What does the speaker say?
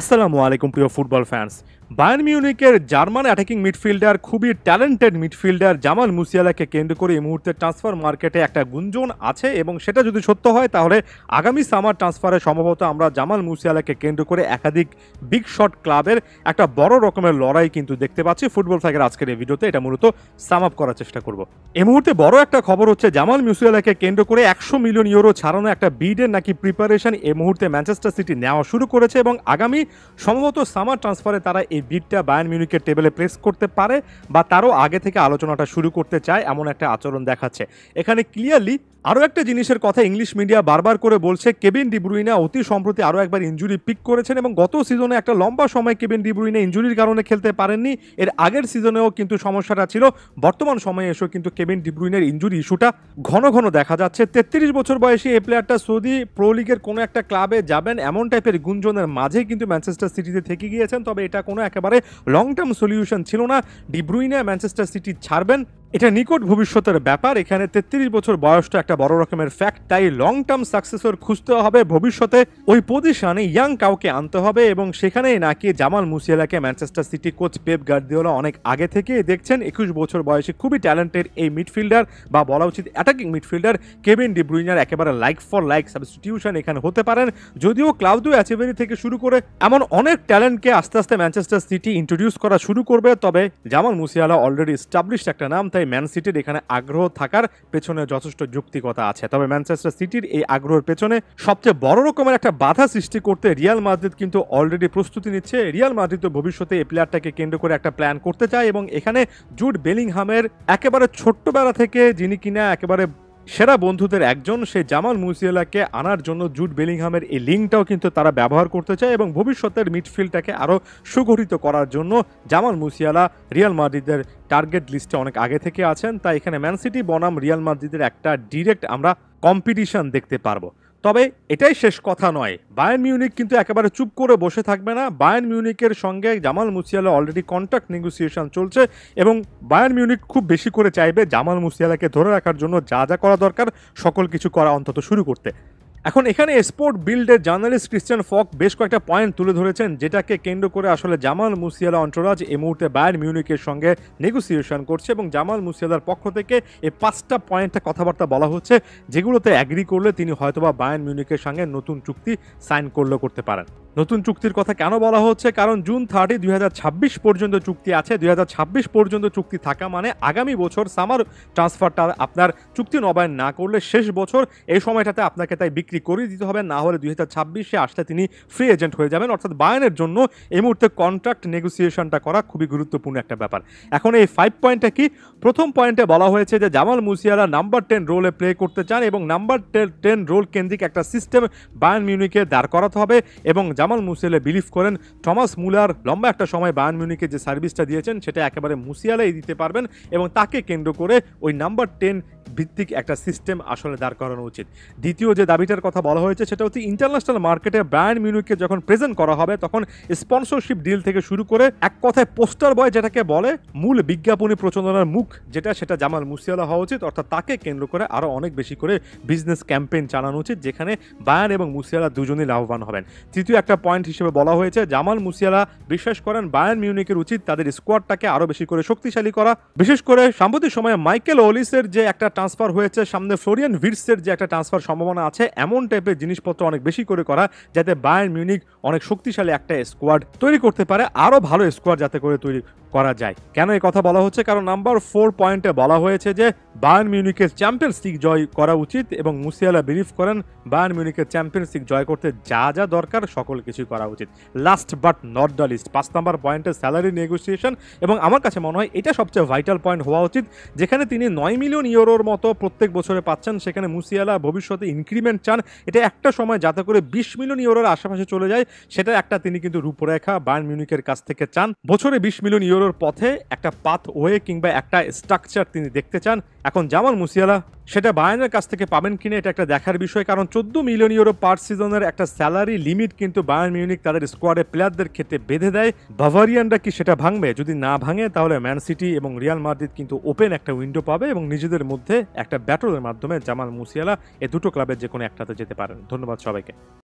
আসসালামু আলাইকুম প্রিয় ফুটবল ফ্যান্স। বায়ার্ন মিউনিকের জার্মান অ্যাটাকিং মিডফিল্ডার খুবই ট্যালেন্টেড মিডফিল্ডার জামাল মুসিয়ালাকে কেন্দ্র করে এই মুহূর্তে ট্রান্সফার মার্কেটে একটা গুঞ্জন আছে এবং সেটা যদি সত্য হয় তাহলে আগামী সামার ট্রান্সফারে সম্ভবত আমরা জামাল মুসিয়ালাকে কেন্দ্র করে একাধিক বিগ শট ক্লাবের একটা বড় রকমের লড়াই কিন্তু দেখতে পাচ্ছি। ফুটবল ফ্যাগের আজকের এই ভিডিওতে এটা মূলত সাম আপ করার চেষ্টা করব। এই মুহূর্তে বড় একটা খবর হচ্ছে জামাল মুসিয়ালাকে কেন্দ্র করে 100 মিলিয়ন ইউরো ছাড়ানো একটা বিডের নাকি প্রিপারেশন এই মুহূর্তে ম্যানচেস্টার সিটি নেওয়া শুরু করেছে এবং আগামী সম্ভবত সামার ট্রান্সফারে তারা এই বিডটা বায়ার্ন মিউনিকের টেবিলে প্রেস করতে পারে বা তারও আগে থেকে আলোচনাটা শুরু করতে চায় এমন একটা আচরণ দেখাচ্ছে। এখানে ক্লিয়ারলি আরও একটা জিনিসের কথা ইংলিশ মিডিয়া বারবার করে বলছে, কেভিন ডি ব্রুইনা অতি সম্প্রতি আরও একবার ইনজুরি পিক করেছেন এবং গত সিজনে একটা লম্বা সময় কেভিন ডি ব্রুইনা ইনজুরির কারণে খেলতে পারেননি। এর আগের সিজনেও কিন্তু সমস্যাটা ছিল। বর্তমান সময়ে এসেও কিন্তু কেভিন ডি ব্রুইনের ইনজুরি ইস্যুটা ঘন ঘন দেখা যাচ্ছে। 33 বছর বয়সী এই প্লেয়ারটা সৌদি প্রো লিগের কোনো একটা ক্লাবে যাবেন এমন টাইপের গুঞ্জনের মাঝেই কিন্তু ম্যানচেস্টার সিটিতে থেকে গিয়েছেন, তবে এটা কোনো একেবারে লং টার্ম সলিউশন ছিল না। ডি ব্রুইনা ম্যানচেস্টার সিটি ছাড়বেন এটা নিকট ভবিষ্যতের ব্যাপার। এখানে 33 বছর বয়সটা একটা বড় রকমের ফ্যাক্ট, তাই লং টার্ম সাকসেসর খুঁজতে হবে ভবিষ্যতে ওই পজিশনে ইয়াং কাউকে আনতে হবে এবং সেখানেই নাকি জামাল মুসিয়ালাকে Manchester City coach Pep Guardiola অনেক আগে থেকে দেখছেন। 21 বছর বয়সী খুবই ট্যালেন্টেড এই মিডফিল্ডার বা বলা উচিত অ্যাটাকিং মিডফিল্ডার কেভিন ডি ব্রুইনার একেবারে লাইক ফর লাইক সাবস্টিটিউশন এখানে হতে পারেন। যদিও ক্লাউদিও এচেভেরি থেকে শুরু করে এমন অনেক ট্যালেন্টকে আস্তে আস্তে ম্যানচেস্টার সিটি ইন্ট্রোডিউস করা শুরু করবে, তবে জামাল মুসিয়ালা অলরেডি এস্টাবলিশড একটা নাম, তাই ম্যান সিটির এখানে আগ্রহ থাকার পেছনে যথেষ্ট যৌক্তিকতা আছে। তবে ম্যানচেস্টার সিটির এই আগ্রহের পেছনে সবচেয়ে বড় রকমের একটা বাধা সৃষ্টি করতে রিয়াল মাদ্রিদ কিন্তু অলরেডি প্রস্তুতি নিচ্ছে। রিয়াল মাদ্রিদ ভবিষ্যতে এই প্লেয়ারটাকে কেন্দ্র করে একটা প্ল্যান করতে চায় এবং এখানে জুড বেলিংহামের একেবারে ছোট্টবেলা থেকে যিনি কিনা একেবারে সেরা বন্ধুদের একজন, সেই জামাল মুসিয়ালাকে আনার জন্য জুড বেলিংহামের এই লিঙ্কটাও কিন্তু তারা ব্যবহার করতে চায় এবং ভবিষ্যতের মিডফিল্ডটাকে আরও সুগঠিত করার জন্য জামাল মুসিয়ালা রিয়াল মাদ্রিদের টার্গেট লিস্টে অনেক আগে থেকে আছেন। তাই এখানে ম্যান সিটি বনাম রিয়াল মাদ্রিদের একটা ডিরেক্ট আমরা কম্পিটিশন দেখতে পারবো। তবে এটাই শেষ কথা নয়, বায়ার্ন মিউনিক কিন্তু একেবারে চুপ করে বসে থাকবে না। বায়ার্ন মিউনিকের সঙ্গে Jamal Musiala already contract negotiation চলছে এবং বায়ার্ন মিউনিক খুব বেশি করে চাইবে জামাল মুসিয়ালাকে ধরে রাখার জন্য যা যা করা দরকার সকল কিছু করা অন্তত শুরু করতে। এখন এখানে স্পোর্ট বিল্ডের জার্নালিস্ট ক্রিশ্চিয়ান ফক বেশ কয়েকটা পয়েন্ট তুলে ধরেছেন যেটাকে কেন্দ্র করে আসলে জামাল মুসিয়ালা অন্টোরাজ এই মুহূর্তে বায়ার্ন মিউনিকের সঙ্গে নেগোসিয়েশন করছে এবং জামাল মুসিয়ালার পক্ষ থেকে এই 5টা পয়েন্টে কথাবার্তা বলা হচ্ছে যেগুলোতে অ্যাগ্রি করলে তিনি হয়তোবা বায়ার্ন মিউনিকের সঙ্গে নতুন চুক্তি সাইন করতে পারেন। নতুন চুক্তির কথা কেন বলা হচ্ছে? কারণ জুন 30, 2026 পর্যন্ত চুক্তি আছে। 2026 পর্যন্ত চুক্তি থাকা মানে আগামী বছর সামার ট্রান্সফারটা আপনার চুক্তি নবায়ন না করলে শেষ বছর এই সময়টাতে আপনাকে তাই বিক্রি করে দিতে হবে, না হলে 2026-এ আসলে তিনি ফ্রি এজেন্ট হয়ে যাবেন। অর্থাৎ বায়ার্নের জন্য এই মুহূর্তে কন্ট্রাক্ট নেগোসিয়েশনটা করা খুবই গুরুত্বপূর্ণ একটা ব্যাপার। এখন এই 5 পয়েন্টটা কি? প্রথম পয়েন্টে বলা হয়েছে যে জামাল মুসিয়ালা নাম্বার 10 রোলে প্লে করতে চান এবং নাম্বার 10 রোল কেন্দ্রিক একটা সিস্টেম বায়ার্ন মিউনিকে দাঁড় করাতে হবে এবং জামাল মুসিয়ালা বিলিভ করেন টমাস মুলার লম্বা একটা সময় বায়ার্ন মিউনিকে যে সার্ভিসটা দিয়েছেন সেটা একেবারে মুসিয়ালাই দিতে পারবেন এবং তাকে কেন্দ্র করে ওই নাম্বার 10 ভিত্তিক একটা সিস্টেম আসলে দাঁড় করানো উচিত। দ্বিতীয় যে দাবিটার কথা বলা হয়েছে সেটা হচ্ছে ইন্টারন্যাশনাল মার্কেটে বায়ার্ন মিউনিককে যখন প্রেজেন্ট করা হবে তখন স্পন্সরশিপ ডিল থেকে শুরু করে এক কথায় পোস্টার বয় যেটাকে বলে মূল বিজ্ঞাপনী প্রচারণার মুখ সেটা জামাল মুসিয়ালা হওয়া উচিত। অর্থাৎ তাকে কেন্দ্র করে আরও অনেক বেশি করে বিজনেস ক্যাম্পেইন চালানো উচিত যেখানে বায়ার্ন এবং মুসিয়ালা দুজনেই লাভবান হবেন। তৃতীয় একটা পয়েন্ট হিসেবে বলা হয়েছে জামাল মুসিয়ালা বিশ্বাস করেন বায়ার্ন মিউনিকের উচিত তাদের স্কোয়াডটাকে আরও বেশি করে শক্তিশালী করা। বিশেষ করে সাম্প্রতিক সময়ে মাইকেল ওলিসের যে একটা ট্রান্সফার হয়েছে, সামনে ফ্লোরিয়ান ভির্টসের যে একটা ট্রান্সফার সম্ভাবনা আছে, এমন টাইপের জিনিসপত্র অনেক বেশি করে করা যাতে বায়ার্ন মিউনিক অনেক শক্তিশালী একটা স্কোয়াড তৈরি করতে পারে, আরও ভালো স্কোয়াড যাতে করে তৈরি করা যায়। কেন এই কথা বলা হচ্ছে? কারণ নাম্বার 4 পয়েন্টে বলা হয়েছে যে বায়ার্ন মিউনিকের চ্যাম্পিয়ন্স লিগ জয় করা উচিত এবং মুসিয়ালা বিলিভ করেন বায়ার্ন মিউনিকের চ্যাম্পিয়ন্স লিগ জয় করতে যা যা দরকার সকল কিছু করা উচিত। Last but not the least 5 number পয়েন্টে স্যালারি নেগোসিয়েশন এবং আমার কাছে মনে হয় এটা সবচেয়ে ভাইটাল পয়েন্ট হওয়া উচিত। যেখানে তিনি 9 মিলিয়ন ইউরোর মতো প্রত্যেক বছরে পাচ্ছেন সেখানে মুসিয়ালা ভবিষ্যতে ইনক্রিমেন্ট চান, এটা একটা সময় যাতে করে 20 মিলিয়ন ইউরোর আশেপাশে চলে যায় সেটা একটা তিনি কিন্তু রূপরেখা বায়ার্ন মিউনিকের কাছ থেকে চান। বছরে 20 মিলিয়ন ইউরোর পথে একটা পাথ ওয়ে কিংবা একটা স্ট্রাকচার তিনি দেখতে চান। এখন জামাল মুসিয়ালা সেটা বায়ার্নের কাছ থেকে পাবেন কিনা এটা একটা দেখার বিষয়, কারণ 14 মিলিয়ন ইউরো পার সিজনের একটা স্যালারি লিমিট কিন্তু বায়ার্ন মিউনিক তাদের স্কোয়াডে প্লেয়ারদের ক্ষেত্রে বেঁধে দেয়। বাভারিয়ানরা কি সেটা ভাঙবে? যদি না ভাঙে তাহলে ম্যান সিটি এবং রিয়াল মাদ্রিদ কিন্তু ওপেন একটা উইন্ডো পাবে এবং নিজেদের মধ্যে একটা ব্যাটলের মাধ্যমে জামাল মুসিয়ালা এই দুটো ক্লাবের যে কোনো একটাতে যেতে পারেন। ধন্যবাদ সবাইকে।